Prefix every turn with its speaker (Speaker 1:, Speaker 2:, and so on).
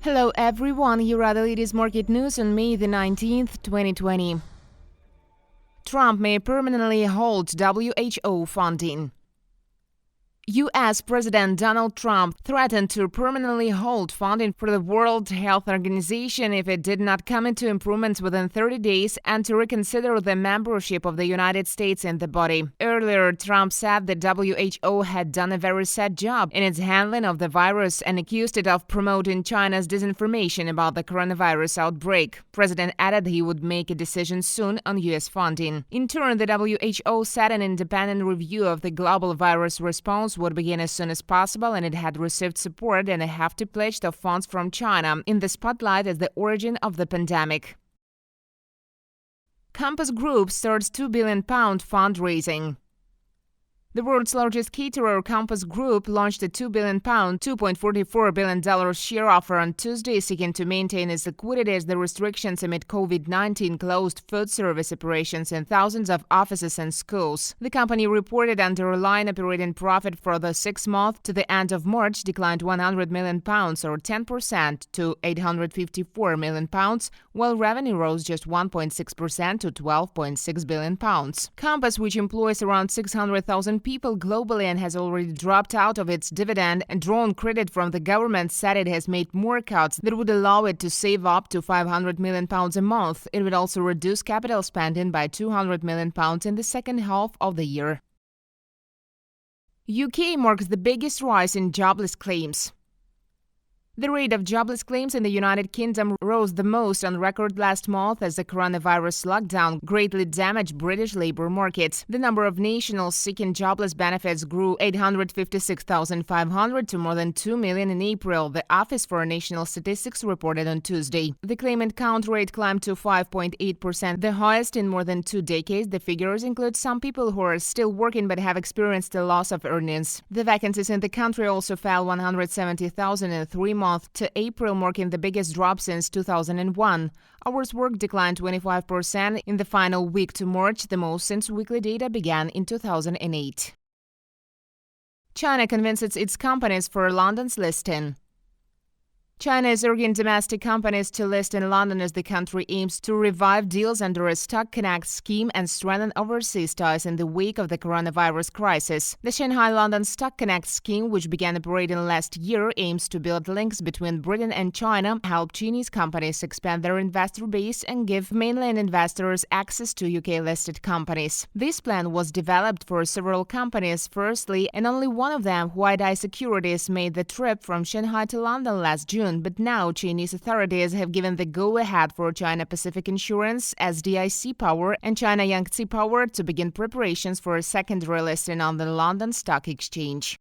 Speaker 1: Hello everyone, here are the latest market news on May the 19th, 2020. Trump may permanently halt WHO funding. U.S. President Donald Trump threatened to permanently halt funding for the World Health Organization if it did not come into improvements within 30 days and to reconsider the membership of the United States in the body. Earlier, Trump said the WHO had done a very sad job in its handling of the virus and accused it of promoting China's disinformation about the coronavirus outbreak. President added he would make a decision soon on U.S. funding. In turn, the WHO said an independent review of the global virus response would begin as soon as possible, and it had received support and a hefty pledge of funds from China in the spotlight as the origin of the pandemic. Compass Group starts £2 billion fundraising. The world's largest caterer, Compass Group, launched a £2 billion, $2.44 billion share offer on Tuesday, seeking to maintain its liquidity as the restrictions amid COVID-19 closed food service operations in thousands of offices and schools. The company reported underlying operating profit for the 6 months to the end of March declined £100 million, or 10%, to £854 million, while revenue rose just 1.6% to £12.6 billion. Compass, which employs around 600,000 people globally and has already dropped out of its dividend and drawn credit from the government, said it has made more cuts that would allow it to save up to £500 million a month. It would also reduce capital spending by £200 million in the second half of the year. UK marks the biggest rise in jobless claims. The rate of jobless claims in the United Kingdom rose the most on record last month as the coronavirus lockdown greatly damaged British labour market. The number of nationals seeking jobless benefits grew 856,500 to more than 2 million in April, the Office for National Statistics reported on Tuesday. The claimant count rate climbed to 5.8%, the highest in more than 2 decades. The figures include some people who are still working but have experienced a loss of earnings. The vacancies in the country also fell 170,000 in 3 months to April, marking the biggest drop since 2001. Hours worked declined 25% in the final week to March, the most since weekly data began in 2008. China convinces its companies for London's listing. China is urging domestic companies to list in London as the country aims to revive deals under a Stock Connect scheme and strengthen overseas ties in the wake of the coronavirus crisis. The Shanghai-London Stock Connect scheme, which began operating last year, aims to build links between Britain and China, help Chinese companies expand their investor base, and give mainland investors access to UK-listed companies. This plan was developed for several companies firstly, and only one of them, Huaidai Securities, made the trip from Shanghai to London last June. But now Chinese authorities have given the go-ahead for China Pacific Insurance, SDIC Power, and China Yangtze Power to begin preparations for a secondary listing on the London Stock Exchange.